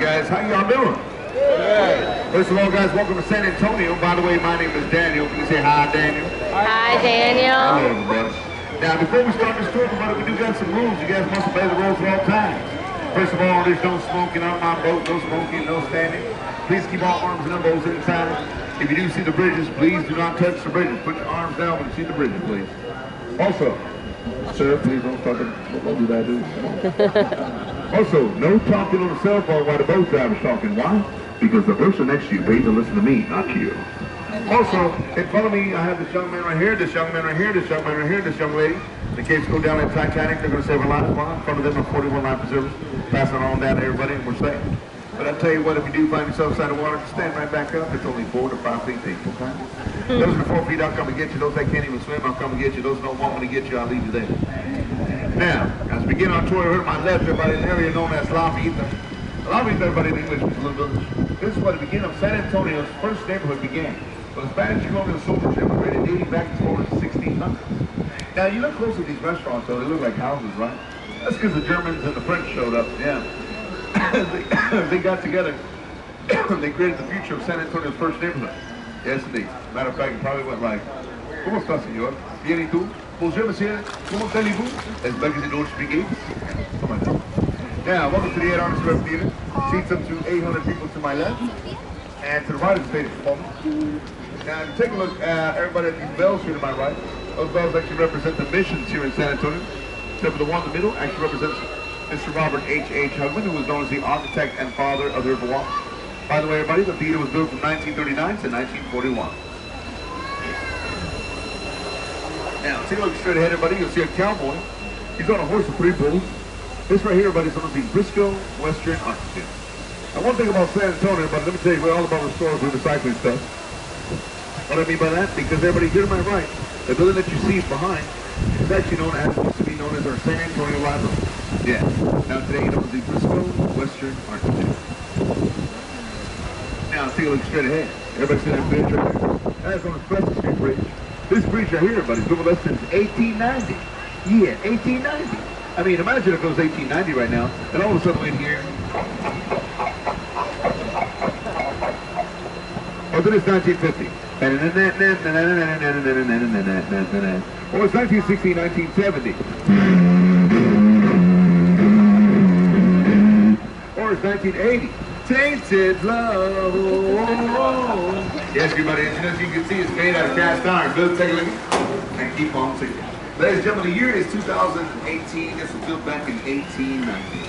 guys. How y'all doing? Good. First of all, guys, welcome to San Antonio. By the way, my name is Daniel. Can you say hi, Daniel? Hi, Daniel. Hello, everybody. Now, before we start this tour, everybody, we do got some rules. You guys must obey the rules at all times. First of all, there's no smoking on my boat, no smoking, no standing. Please keep all arms and elbows inside. If you do see the bridges, please do not touch the bridges. Put your arms down when you see the bridges, please. Also, sir, please don't start to, don't do that, dude. Also, no talking on the cell phone while the boat driver's talking. Why? Because the person next to you pays to listen to me, not to you. Also, in front of me, I have this young man right here, this young man right here, this young man right here, this young lady. The kids go down in Titanic, they're going to save our lives. In front of them are 41 life preservers, passing it on down to everybody, and we're safe. But I tell you what, if you do find yourself inside the water, stand right back up. It's only 4 to 5 feet deep, okay? Those are 4 feet, I'll come and get you. Those that can't even swim, I'll come and get you. Those that don't want me to get you, I'll leave you there. Now, as we begin our tour, here to my left, everybody in an area known as La Vida. La Vida, everybody in English, is a little village. This is where the beginning of San Antonio's first neighborhood began. When the Spanish colonial soldiers immigrated dating back to Florida 1600. Now, you look close at these restaurants, though, they look like houses, right? That's because the Germans and the French showed up, yeah. they got together. They created the future of San Antonio's first neighborhood. Yes, indeed. Matter of fact, it probably went like, ¿Cómo está, señor? Bien, ¿y tú? Bonjour, monsieur. ¿Cómo allez-vous? As big as you don't speak English. Come on now. Now, welcome to the 8 Artists Rep Theater. Seats up to 800 people to my left. And to the right of the stage performance. Now, take a look at everybody at these bells here to my right. Those bells actually represent the missions here in San Antonio. Except for the one in the middle actually represents Mr. Robert H. Hugman, who was known as the architect and father of the River Walk. By the way, everybody, the theater was built from 1939 to 1941. Now, take a look straight ahead, everybody. You'll see a cowboy. He's on a horse with 3 bulls. This right here, everybody, is known as the Briscoe Western Architect. Now, one thing about San Antonio, but let me tell you, we're all about restoring recycling stuff. What I mean by that, because everybody here to my right, the building that you see behind is actually known as, used to be known as our San Antonio Library. Yeah. Now today, it was the Briscoe Western Architect. Now, take a look straight ahead. Everybody see that bridge right there? That's on the Preston Street Bridge. This bridge right here, everybody, has been with us since 1890. Yeah, 1890. I mean, imagine if it was 1890 right now, and all of a sudden we're in here. Oh, then it's 1950. Or it's 1960, 1970. Or it's 1980. Tainted love. Yes, everybody, as you can see, it's made out of cast iron. Good, take a look. And keep on singing. Ladies and gentlemen, the year is 2018. This was built back in 1890.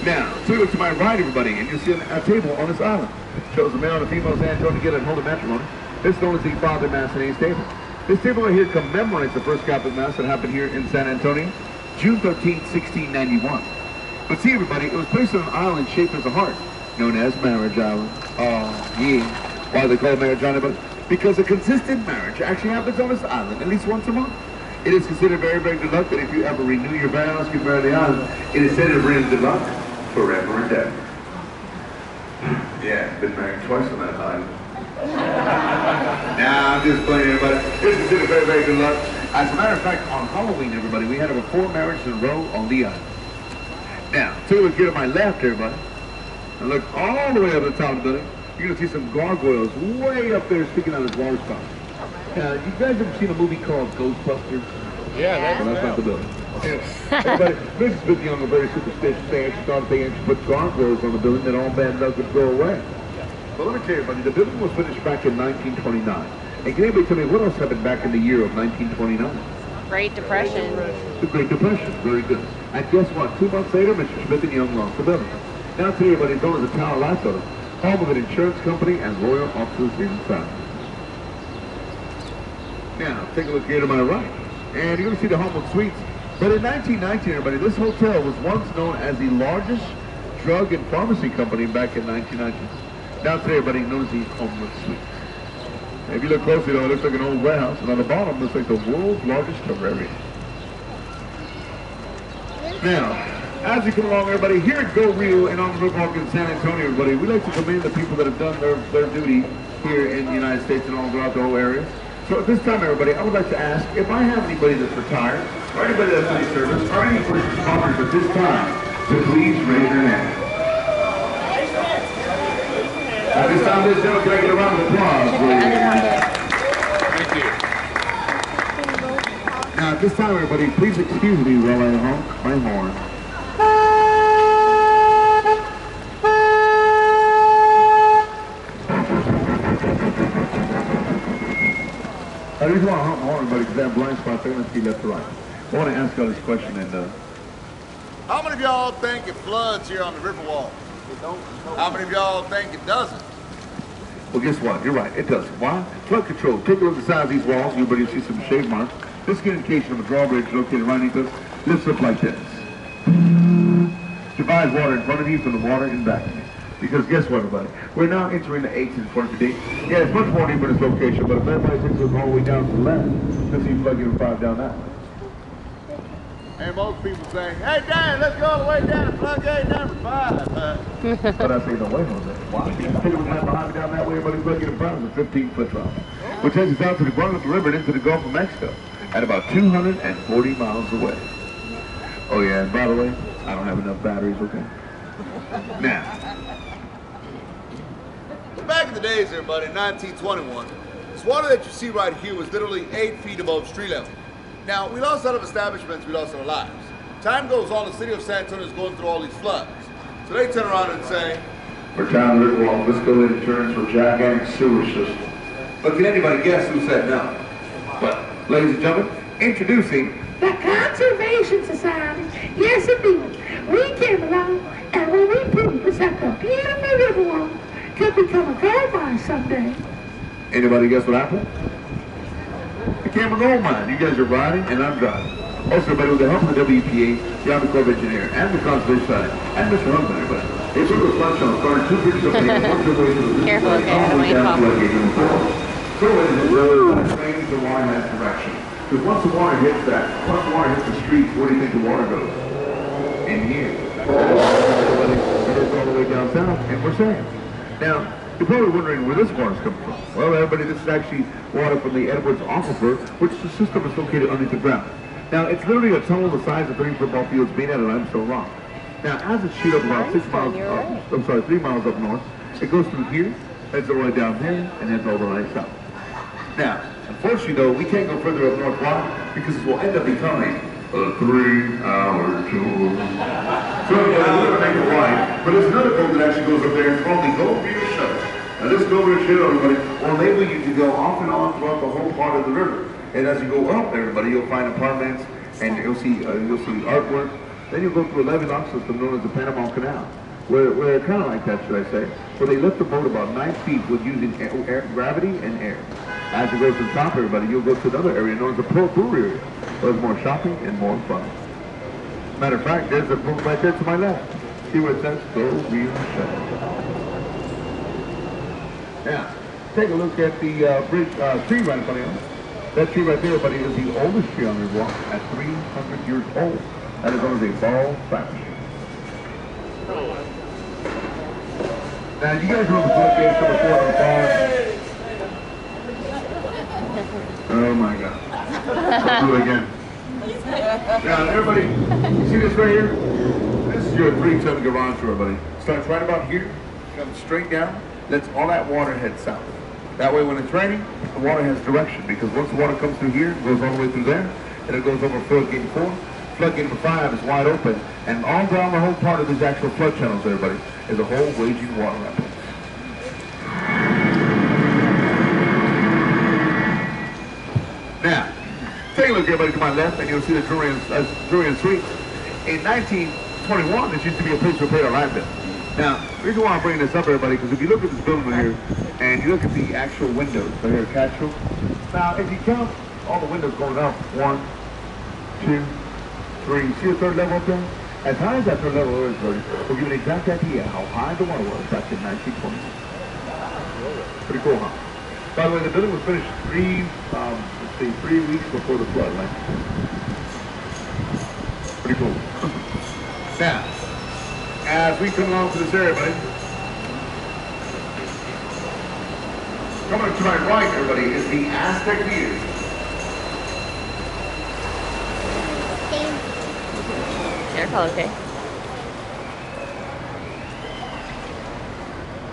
Now, take a look to my right, everybody, and you'll see a table on this island. Shows a male and a female San Antonio together and hold a matrimony. This is known as the Father Masonet's table. This table right here commemorates the first Catholic Mass that happened here in San Antonio, June 13, 1691. But see, everybody, it was placed on an island shaped as a heart, known as Marriage Island. Oh, yeah. Why do they call it Marriage Island? Because a consistent marriage actually happens on this island at least once a month. It is considered very, very good luck that if you ever renew your vows, you marry the island, it is said to bring good luck forever and ever. Yeah, been married twice on that island. Nah, I'm just playing, everybody. This is considered very, very good luck. As a matter of fact, on Halloween, everybody, we had over 4 marriages in a row on the island. Now, take a look here to my left, everybody. And look all the way up to the top of the building. You're going to see some gargoyles way up there sticking out of the water spout. You guys ever seen a movie called Ghostbusters? Yeah, well, that's not the building. Everybody, Mrs. Smith Young, a very superstitious fan, she thought they actually put gargoyles on the building that all bad luck would go away. Well, let me tell you, everybody, the building was finished back in 1929. And can anybody tell me what else happened back in the year of 1929? Great Depression. The Great Depression, very good. And guess what? 2 months later, Mr. Smith and Young lost the building. Now today, everybody, it's known as the Tower Life Building, home of an insurance company and royal offices inside. Now, take a look here to my right. And you're going to see the Homewood Suites. But in 1919, everybody, this hotel was once known as the largest drug and pharmacy company back in 1919. Now today, everybody, known as the Homewood Suites. And if you look closely, though, it looks like an old warehouse. And on the bottom, it looks like the world's largest terrarium. Now, as you come along, everybody, here at Go Real and on the River Walk in San Antonio, everybody, we like to commend the people that have done their duty here in the United States and all throughout the whole area. So at this time, everybody, I would like to ask if I have anybody that's retired, or anybody that's in service, or any first responders at this time, to please raise their hand. At this time, ladies and gentlemen, can I get a round of applause, please? Thank you. Now, at this time, everybody, please excuse me while I honk my horn. I just want to honk my horn, everybody, because I have blind spots. They're going to see left to right. I want to ask y'all this question, and how many of y'all think it floods here on the River Walk? How many of y'all think it doesn't? well, guess what? You're right. It doesn't. Why? Flood control. Take a look at the size of these walls. Everybody see some shade marks. This is an indication of a drawbridge located right underneath us. Lifts up like this. Divides water in front of you from the water in back of you. Because guess what, everybody? We're now entering the 1840 deep. Yeah, it's much more deep in this location, but if everybody takes a look all the way down to the left, you'll see flood getting 5 down that way. And most people saying, hey, Dad, let's go all the way down to floodgate number 5. But I say, no, wait a minute. Why? Because the people right behind me down that way, everybody's flood getting 5 is a 15-foot drop, which takes us out to the Guadalupe River and into the Gulf of Mexico at about 240 miles away. Oh, yeah, and by the way, I don't have enough batteries, okay? Now, back in the days, everybody, in 1921, this water that you see right here was literally 8 feet above street level. Now, we lost a lot of establishments, we lost our lives. Time goes on, the city of San Antonio is going through all these floods. So they turn around and say, for town River Walk, let's go in insurance for gigantic sewer system. But can anybody guess who said no? Well, ladies and gentlemen, introducing the Conservation Society. Yes, indeed. We came along, and when we proved us that the beautiful River Walk could become a gold mine someday. Anybody guess what happened? Became a gold mine. You guys are riding, and I'm driving. Also, everybody, with the help of the WEPA, the Army Corps of Engineer, and the Conservation Society, and Mr. Husband, everybody, they took a flood channel, started 2 bridges up there, and worked their way through the Careful, okay, all the way I down to don't like 8 So it is really change the water in that direction. Because once the water hits that, once the water hits the streets, where do you think the water goes? In here. It goes all the way down south, and we're safe. Now, you're probably wondering where this water's coming from. Well, everybody, this is actually water from the Edwards Aquifer, which the system is located underneath the ground. Now, it's literally a tunnel the size of 3 football fields made out of limestone rock. Now, as it's shoot up about 3 miles up north, it goes through here, heads all the way down there, and heads all the way south. Now, unfortunately, though, we can't go further up north. Why? Because it will end up becoming a 3-hour tour. So, we're going to make it right. But there's another boat that actually goes up there. It's called the Gold Beer Shuttle. Now, this Gold Beer Shuttle, everybody, will enable you to go off and on throughout the whole part of the river. And as you go up, everybody, you'll find apartments, and you'll see artwork. Then you'll go through a levee lock system known as the Panama Canal, where kind of like that, should I say, where they lift the boat about 9 feet with using gravity and air. As you go to the top, everybody, you'll go to another area known as the Pearl Brewery area, where there's more shopping and more fun. Matter of fact, there's a boat right there to my left. See where it says, Go Real Shuttle. Now, take a look at the bridge tree right in front of you. That tree right there, everybody, is the oldest tree on the walk at 300 years old. That is known as a ball thatch. Now, you guys know the floodgates number 4 on the bar. Oh my God. Let's do it again. Now, everybody, you see this right here? This is your 3-ton garage, everybody. Starts right about here, comes straight down, lets all that water head south. That way, when it's raining, the water has direction, because once the water comes through here, it goes all the way through there, and it goes over floodgate 4. Floodgate number 5 is wide open, and all down the whole part of these actual flood channels, everybody, is a whole waging water rapids. Now, take a look, everybody, to my left, and you'll see the Drury Suites. In 1921, this used to be a place where we paid our light bill. Now, the reason why I'm bringing this up, everybody, because if you look at this building right here, and you look at the actual windows right here, catch room. Now, if you count all the windows going up, 1, 2, 3, see the third level up there? As high as that third level is, buddy, we'll give you an exact idea how high the water was back in 1920. Pretty cool, huh? By the way, the building was finished 3 weeks before the flood, right? Pretty cool. Now, as we come along to this area, buddy, coming to my right, everybody, is the Aztec Theater. Careful, okay.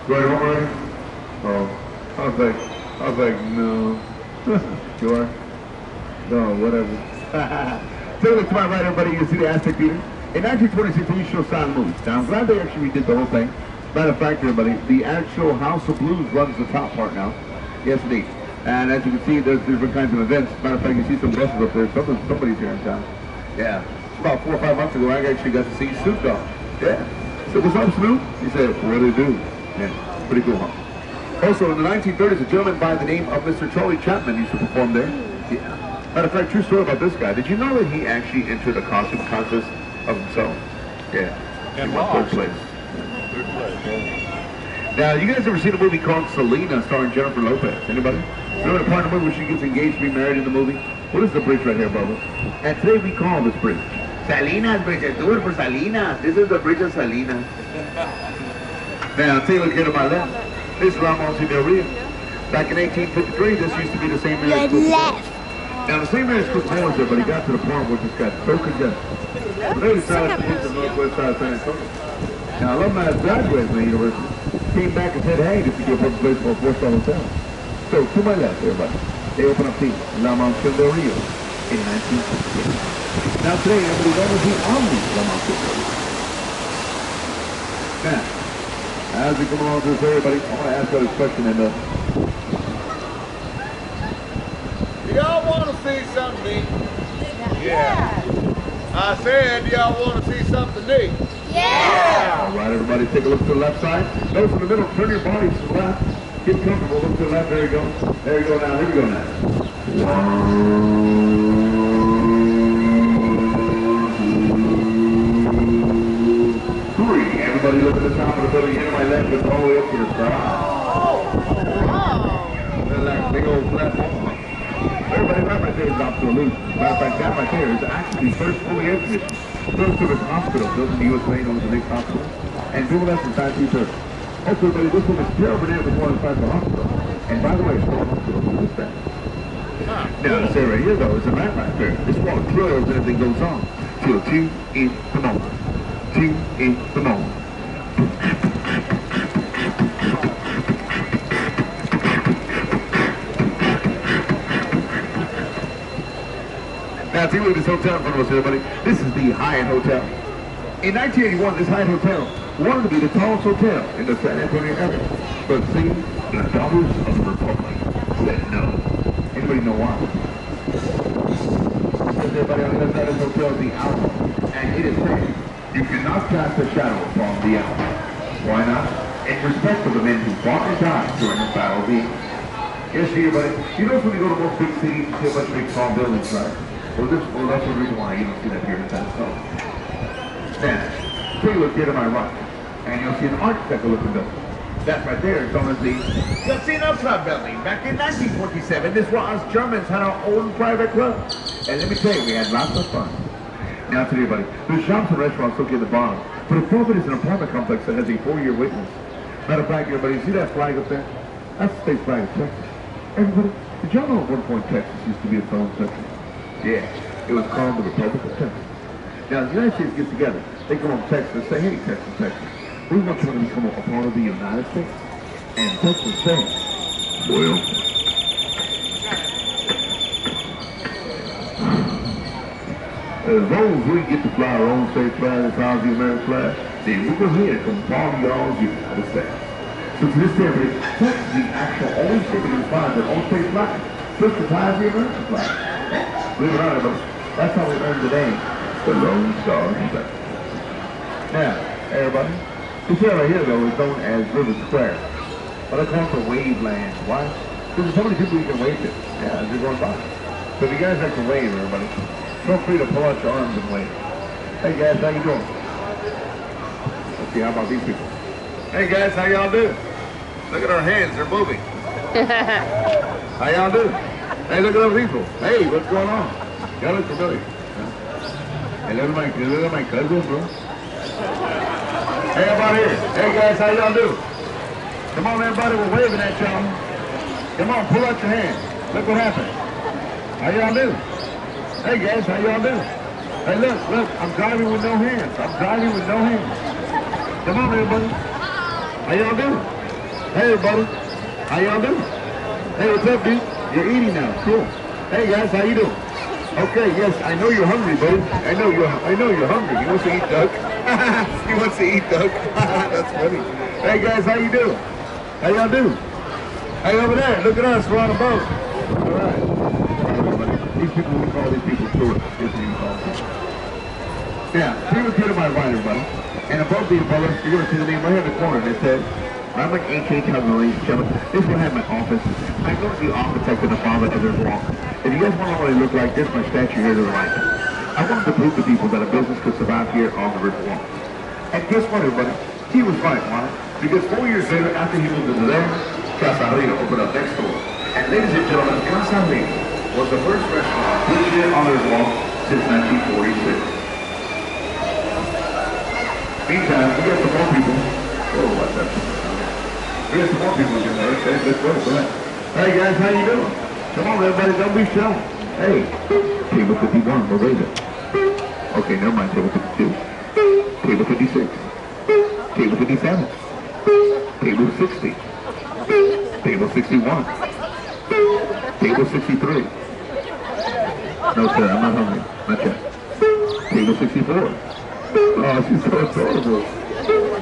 Go ahead, I was like, no. You are? No, whatever. So look to my right, everybody, you can see the Aztec Theater. In 1926, they show silent movies. Now, I'm glad they actually redid the whole thing. Matter of fact, everybody, the actual House of Blues runs the top part now. Yes, indeed. And as you can see, there's different kinds of events. Matter of fact, you see some buses up there. Somebody's here in town. Yeah. About 4 or 5 months ago, I actually got to see Snoop Dogg. Yeah. So what's up, Snoop? He said, what do you do? Yeah. Pretty cool, huh? Also, in the 1930s, a gentleman by the name of Mr. Charlie Chapman used to perform there. Yeah. Matter of fact, true story about this guy. Did you know that he actually entered a costume contest of himself? Yeah. And he won third place. Now, you guys ever seen a movie called Selena starring Jennifer Lopez? Anybody? Remember the part of the movie where she gets engaged to be married in the movie? What is the bridge right here, Bubba? And today we call this bridge Salinas Bridge. Do it for Salinas. This is the bridge of Salinas. Now, take a look here to my left. This is Alamo and River Walk. Back in 1853, this used to be the same area. Now, the same area as Cook Morris there, but he got to the point where it just got so congested. So they decided to move to the northwest side of San Antonio. Now, alumni graduated from the university came back and said, hey, this is a good place for a four-star hotel. So, to my left, everybody, they opened up the Alamo and River Walk in 1968. Now, today, everybody knows the Omni Alamo and River Walk. Now, as we come along to this, everybody, I want to ask you this question, and y'all want to see something neat? Yeah. I said, y'all want to see something neat? Yeah. All right, everybody, take a look to the left side. Those in the middle, turn your bodies to the left. Get comfortable. Look to the left. There you go. There you go now. Here we go now. 1, 2, 3. Everybody look at the top of the building. Here to my left, it's all the way up to the side. That big old platform. Everybody right there is absolute. Matter of fact, that right there is actually the first fully air conditioned First Service Hospital built in the U.S. Lane over the next hospital. And people less than 1930. Also, everybody, this one is terrible near before inside the hospital. And by the way, it's called a hospital for this thing. Now, this area here, though, is a nightlife fair. This wall trills and everything goes on. Till 2 in the morning. 2 in the morning. Now, take a look at this hotel in front of us, everybody. This is the Hyatt Hotel. In 1981, this Hyatt Hotel wanted to be the tallest hotel in the San Antonio area. But see, the Daughters of the Republic said no. Anybody know why? Because everybody on the other side of this hotel is the Alamo. And it is said, you cannot cast a shadow upon the Alamo. Why not? In respect for the men who fought and died during the Battle of the East. Yes, everybody. You know when you go to most big cities, you see a bunch of big tall buildings, right? Well, that's the reason why you don't see that here in San Antonio. Now, take a look here to my right, and you'll see an Art Deco looking building. That right there is known as the Casino Club building. Back in 1927, this was us Germans had our own private club. And let me tell you, we had lots of fun. Now, to everybody, there's shops and restaurants located at the bottom, but above it is an apartment complex that has a 4-year wait list. Matter of fact, everybody, see that flag up there? That's the state flag of Texas. Everybody, did y'all know at one point Texas used to be its own country? Yeah, it was called the Republic of Texas. Now, the United States gets together. They come on Texas and say, hey, Texas, we want you to become a part of the United States. And Texas says, well, as long as we get to fly our own state flag as far as the American flag, then we go ahead and come part of y'all's United States. So to this day, Texas is the actual only state that can fly their own state flag, just as high as the American flag. Believe it or not, but that's how we earned the name, the Lone Star State. Now, everybody, this area right here, though, is known as River Square. But I call it the wave land. Why? Because there's so many people you can wave to, yeah, as you're going by. So if you guys like to wave, everybody, feel free to pull out your arms and wave. Hey, guys, how you doing? Let's see, how about these people? Hey, guys, how y'all doing? Look at our hands, they're moving. How y'all doing? Hey, look at those people. Hey, what's going on? Y'all look familiar. Hey, look at my cousin, bro. Hey, everybody here. Hey, guys, how y'all doing? Come on, everybody, we're waving at y'all. Come on, pull out your hands. Look what happened. How y'all doing? Hey, guys, how y'all doing? Hey, look, I'm driving with no hands. I'm driving with no hands. Come on, everybody. How y'all doing? Hey, everybody. How y'all doing? Hey, what's up, dude? You're eating now. Cool. Hey, guys, how you doing? Okay, yes, I know you're hungry, buddy. I know you're hungry. He wants to eat duck. He wants to eat duck. That's funny. Hey, guys, how you doing? How y'all doing? Hey, over there, look at us. We're on a boat. All right. These people, we call these people tourists. That's what you call them. Yeah, see what's good to my right, everybody. And above the umbrella, you're going to see the name right here in the corner. It says, I'm like AK Calgary, ladies and gentlemen. This is what I have in my office. I'm going to be architect of the Florida Keys and Bahamas. If you guys want to know what I look like, this is my statue here to the right. I wanted to prove to people that a business could survive here on the River Walk. And guess what, everybody? He was right, why? Because 4 years later, after he moved into there, Casa Reno opened up next door. And ladies and gentlemen, Casa Reno was the first restaurant built here on the River Walk since 1946. Meantime, we got some more people. Oh, what's up? We got some more people in there. Let's go. Go ahead. Hey guys, how you doing? Come on, everybody, don't be shy. Hey, table 51, we'll raise it. Okay, never mind, table 52. Table 56. Table 57. Table 60. Table 61. Table 63. No, sir, I'm not hungry. Not yet. Table 64. Oh, she's so adorable.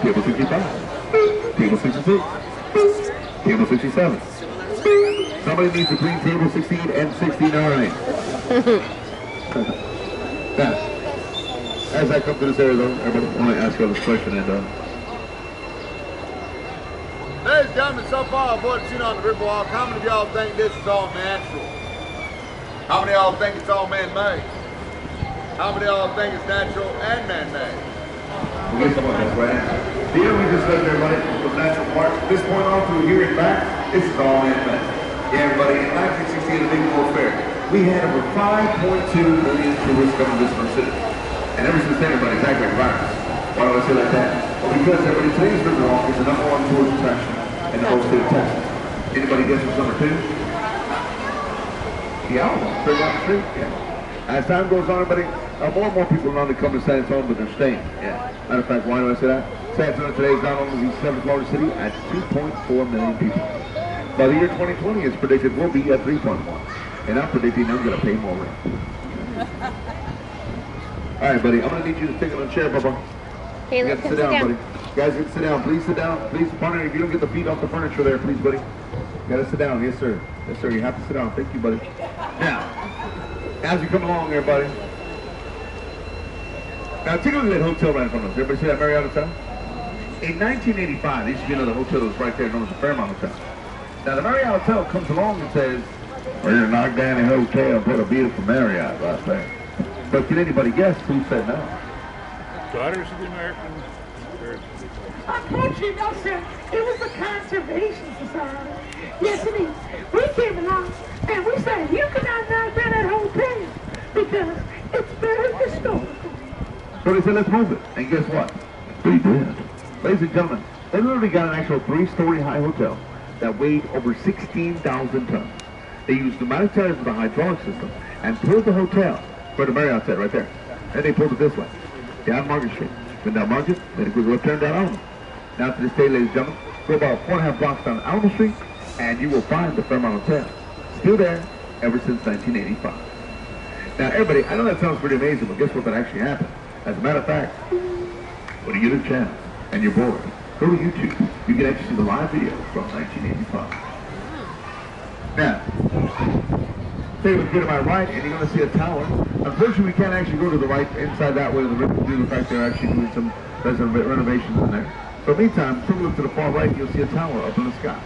Table 65. Table 66. Table 67. Somebody needs to clean table 16 and 69. Now, as I come to this area though, everybody, I want to ask you all this question and Ladies and gentlemen, so far what I've seen on the River Walk, how many of y'all think this is all natural? How many of y'all think it's all man-made? How many of y'all think it's natural and man-made? guess what, that's right. The area we just left everybody was natural park. This point on through here and back, this is all man-made. Yeah, everybody, in 1960 at the Big World Fair, we had over 5.2 million tourists come to visit our city. And ever since then, everybody's acting like virus. Why do I say like that? Well, because everybody, today's River Walk is the #1 tourist attraction in the whole state of Texas. Anybody guess what's number 2? The Alamo, straight down the street. Yeah. As time goes on, everybody, more and more people not only come to San Antonio, but they're staying. Yeah. Matter of fact, why do I say that? San Antonio today is not only the 7th largest city at 2.4 million people. By the year 2020, it's predicted we'll be at 3.1. And I'm predicting I'm going to pay more rent. All right, buddy, I'm going to need you to take it on a chair, Bubba. Hey, You let's got to sit down, buddy. Guys, you can sit down. Please sit down. Please, partner, if you don't get the feet off the furniture there, please, buddy. You got to sit down. Yes, sir. Yes, sir. You have to sit down. Thank you, buddy. Now, as you come along, everybody. Now, take a look at that hotel right in front of us. Everybody see that Marriott Hotel? In 1985, there used to be another hotel that was right there known as the Fairmont Hotel. Now, the Marriott Hotel comes along and says, we're going to knock down the hotel and put a beautiful Marriott right there. But can anybody guess who said no? Daughters of the American Church. Unfortunately, no, sir. It was the Conservation Society. Yes, it is. We came along and we said, you cannot knock down that hotel because it's very historical. So they said, let's move it. And guess what? We did. Ladies and gentlemen, they literally got an actual 3-story high hotel that weighed over 16,000 tons. They used pneumatic tires with a hydraulic system and pulled the hotel where the Marriott said right there. And they pulled it this way, down Market Street. Went down Market, then it goes turn down Alamo. Now to this day, ladies and gentlemen, go about 4.5 blocks down Alamo Street, and you will find the Fairmont Hotel. Still there ever since 1985. Now everybody, I know that sounds pretty amazing, but guess what, that actually happened? As a matter of fact, when you get a chance and you're bored, go to YouTube. You can actually see the live video from 1985. Now, say what's good to my right, and you're going to see a tower. Unfortunately, we can't actually go to the right inside that way of the river due to the fact they're actually doing some renovations in there. But meantime, take a look to the far right, you'll see a tower up in the sky.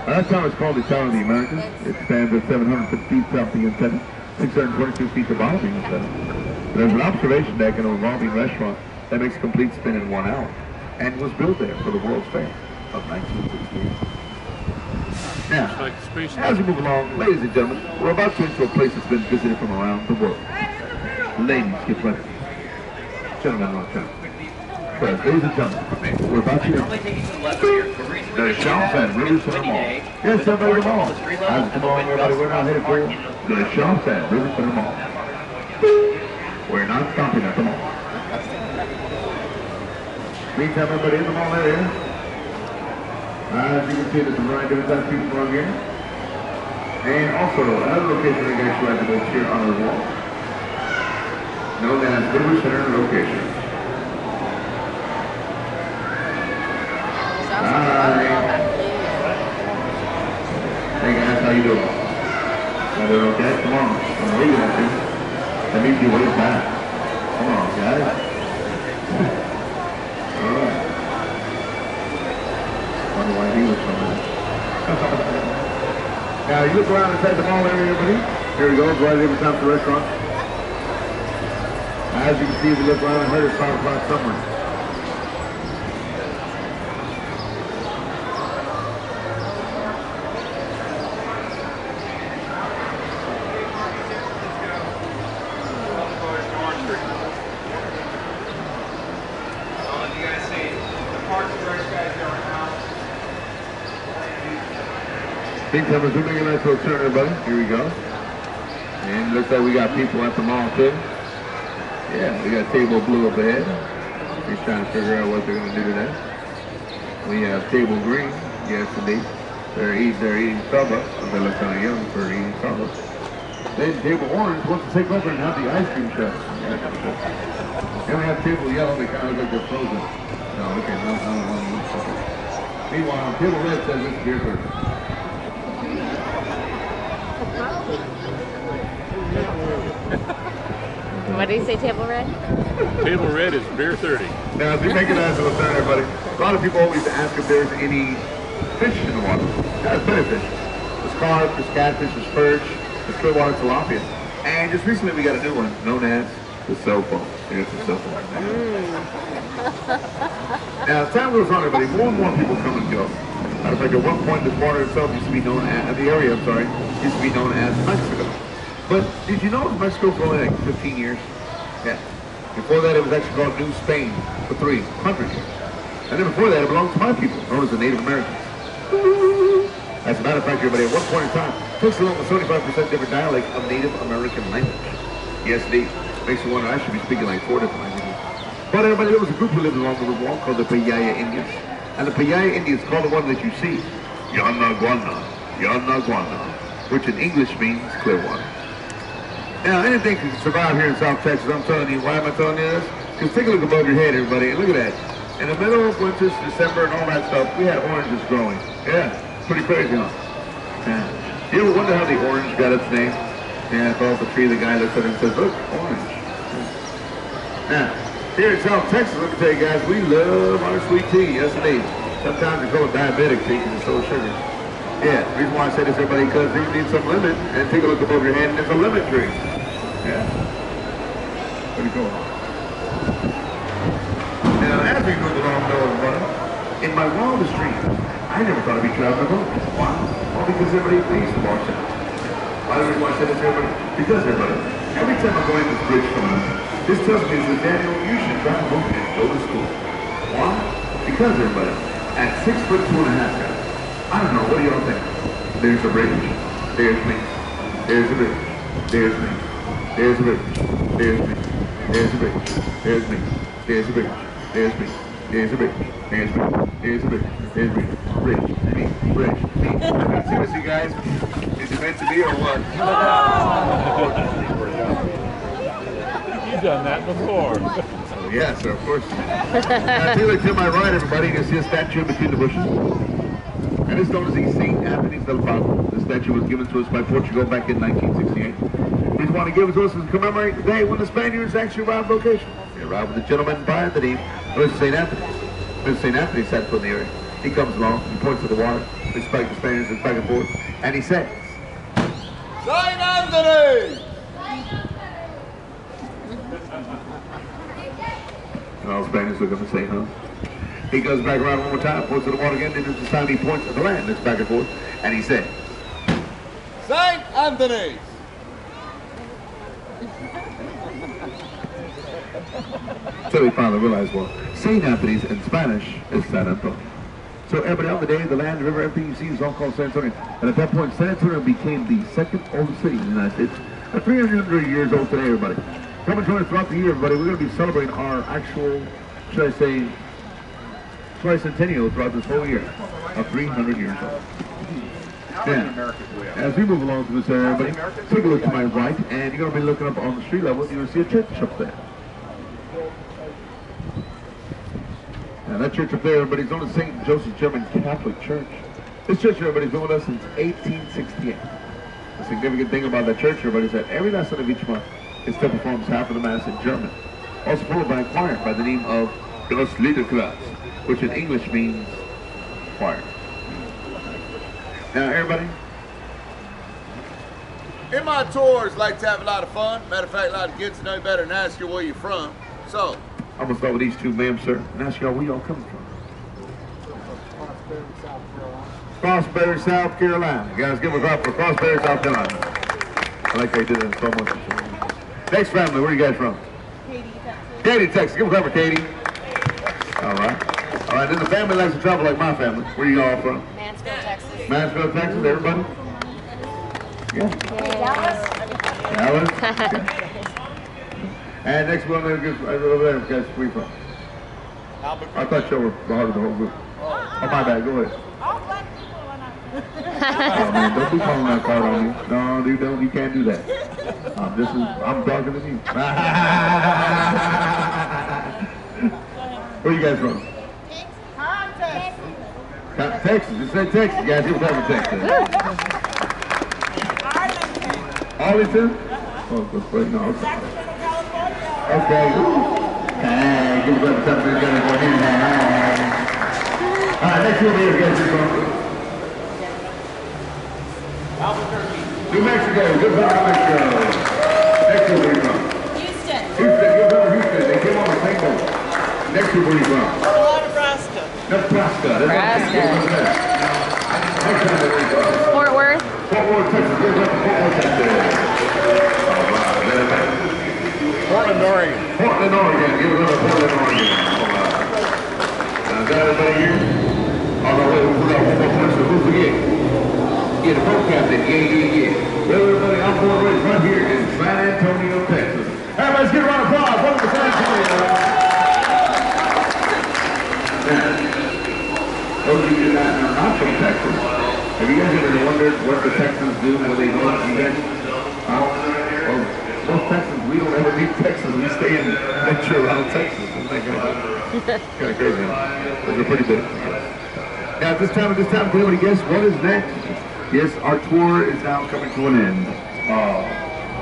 Now, that tower is called the Tower of the Americas. It stands at 750 feet south of the antenna, 622 feet above the antenna. There's an observation deck and a revolving restaurant that makes a complete spin in 1 hour, and was built there for the World's Fair of 1968. Now, as we move along, ladies and gentlemen, we're about to enter a place that's been visited from around the world. Ladies, get ready. Gentlemen, watch out. Because, ladies and gentlemen, we're about to enter the shops and River Walk. Yes, everybody, the mall. As we come along, everybody, we're not headed for the shops and River Walk. We're not stopping at the mall. Meantime, everybody in the mall area. As you can see, there's a variety of different people around here. And also, another location that you guys should like to go here on the wall, known as River Center location. Hi. Hey guys, how you doing? You doing okay? Come on. I'm waving at you. That means you wave back. Come on, guys. Alright. Wonder why he was coming. Now you look around inside the mall area, everybody. Here we go, right every time to the restaurant. As you can see, if you look around, I heard it's 5 o'clock somewhere. Big time, we're making a nice little turn, everybody. Here we go. And it looks like we got people at the mall too. Yeah, we got table blue up ahead. He's trying to figure out what they're going to do today. We have table green. Yes, indeed. They're eating Starbucks. They look kind of young for eating Starbucks. Then table orange wants to take over and have the ice cream truck. Then we have table yellow. They kind of look like they're frozen. No, okay, no. Meanwhile, table red says it's beer first. What did you say, table red? Table red is beer 30. Now, as we make it nice little turn, everybody, a lot of people always ask if there's any fish in the water. Yeah, there's plenty of fish. There's carp, there's catfish, there's perch, there's clearwater tilapia. And just recently we got a new one known as the cell phone. Here's the cell phone. Now, as time goes on, everybody, more and more people come and go. Matter of fact, at one point, this water itself used to be known as, the area, I'm sorry, used to be known as Mexico. But did you know it was Mexico for only like 15 years? Yeah. Before that, it was actually called New Spain for 300 years. And then before that, it belonged to my people, known as the Native Americans. As a matter of fact, everybody, at one point in time, it takes along a 75% different dialect of Native American language. Yes, indeed. Makes you wonder, I should be speaking like 4 different languages. But everybody, there was a group who lived along the river wall called the Payaya Indians. And the Payaya Indians call the one that you see, Yanaguana, which in English means Clearwater. Now, anything can survive here in South Texas. I'm telling you, why am I telling you this? Because take a look above your head, everybody, and look at that. In the middle of winter, December, and all that stuff, we had oranges growing. Yeah, pretty crazy, huh? Yeah. You ever wonder how the orange got its name? Yeah, it's off the tree. The guy looks at it and says, look, orange. Yeah. Now, here in South Texas, let me tell you guys, we love our sweet tea. Yes, indeed. Sometimes we call it diabetic tea because it's so sugar. Yeah, the reason why I say this, everybody, because you need some lemon, and take a look above your head, and there's a lemon tree. Yeah. Pretty cool. Now, as we move along, in my wildest dreams, I never thought I'd be traveling alone. Why? Well, because everybody needs to watch out. Why do I say this, everybody? Because, everybody, every time I go in this bridge coming up, this tells me that Daniel, you should drive a boat and go to school. Why? Because, everybody, at 6'2.5", guys, I don't know, what do y'all think? There's a bridge. There's me. There's a bridge. There's me. There's a bridge. There's me. There's a bridge. There's me. There's a bridge. There's me. There's a bridge. There's me. There's a bridge. There's me. Bridge. Me. Bridge. Me. Seriously, guys, is it meant to be or what? You've done that before. Oh, yeah, sir, of course. Now, to my right, everybody, you can see a statue in between the bushes. And it's known as the St. Anthony's del Pago. The statue was given to us by Portugal back in 1968. We want to give it to us to commemorate the day when the Spaniards actually arrived at the location. They arrived with a gentleman by the name of St. Anthony. Mr. St. Anthony sat foot in the area. He comes along, he points to the water, they spike the Spaniards and back and forth, and he says, St. Anthony! And all the Spaniards look up and say, huh? He goes back around one more time, points to the water again, then this time he points at the land, looks back and forth, and he said, St. Anthony's! So we finally realized, well, St. Anthony's in Spanish is San Antonio. So everybody on the day, the land, the river, everything you see is all called San Antonio. And at that point, San Antonio became the second oldest city in the United States. 300 years old today, everybody. Come and join us throughout the year, everybody. We're going to be celebrating our actual, should I say, tricentennial throughout this whole year. of 300 years old. Now, as we move along through this area, everybody, take a look to my right, and you're going to be looking up on the street level, you're going to see a church up there. Now, that church up there, everybody, is known as St. Joseph's German Catholic Church. This church, everybody's been with us since 1868. The significant thing about that church, everybody, is that every last Sunday of each month, it still performs half of the Mass in German. Also followed by a choir by the name of Das Liederkreuz, which in English means choir. Now, everybody. In my tours, like to have a lot of fun. Matter of fact, a lot of kids know you better and ask you where you're from. So, I'm gonna start with these two, ma'am, sir, and ask y'all where y'all coming from. Crossberry, South Carolina. You guys give us up for Crossberry, South Carolina. I like they did it so much. Next family, where are you guys from? Katy, Texas. Katy, Texas. Give us up for Katy. All right. All right, then the family likes to travel like my family. Where you all from? Mansfield, Texas. Mansfield, Texas, everybody? Yeah. Dallas. Dallas? Okay. And next one, right over there, guys, where you from? I thought y'all were part of the whole group. Oh, my bad, go ahead. All black people are not. Oh, man, don't be calling that card on me. No, dude, don't, you can't do that. I'm talking to you. Where you guys from? Texas. Texas, just say Texas, guys, you're from Texas. Arlington. Arlington? Oh, that's great, no. Sacramento, California. Okay. Hey, give us up something that's gonna go in there. All right, next one here, guys, you're from. New Mexico, good for New Mexico. Next one, where you from? Houston. Houston, good for Houston. They came on the same boat. Next one, where you from? Nebraska. Nebraska. Nebraska. Next one, where you from? Fort Worth. Fort Worth, Texas. Good for Fort Worth, Texas. All right, very nice. Portland, Oregon. Portland, Oregon. Give it up to Portland, Oregon. All right. Now, is that everybody here? Oh, no, wait, we forgot one more person. Who forget? Yeah, the boat captain. Yeah. Well, everybody, I'm Fort Worth right here in San Antonio, Texas. Everybody, let's give a round of applause. Welcome to San Antonio. Now, those of you that are not from Texas, have you guys ever wondered what the Texans do when they go out to events? Well, most Texans, we don't ever leave Texas. We stay in nature around Texas. Isn't that kind of crazy? Those are pretty big. Now, at this time, can anybody guess what is next? Yes, our tour is now coming to an end.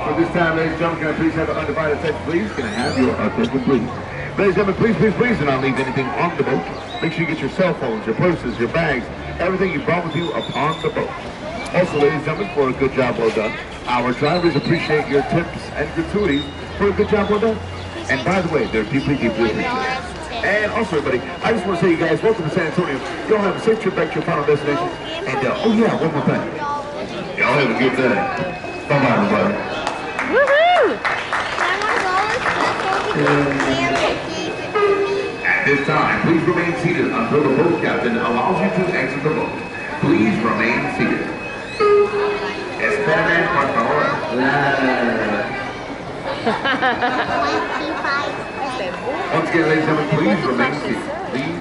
So this time, ladies and gentlemen, can I please have an undivided attention, please? Can I have your attention, please? Ladies and gentlemen, please do not leave anything on the boat. Make sure you get your cell phones, your purses, your bags, everything you brought with you upon the boat. Also, ladies and gentlemen, for a good job well done, our drivers appreciate your tips and gratuities for a good job well done. And by the way, they're deeply appreciated. And also, everybody, I just want to say, you guys, welcome to San Antonio. Y'all have a safe trip back to your final destination. And, oh yeah, one more thing. Y'all have a good day. Bye-bye, everybody. Woohoo! At this time, please remain seated until the boat captain allows you to exit the boat. Please remain seated. Espérame, por favor. Once again, ladies and gentlemen, please remain seated. Please.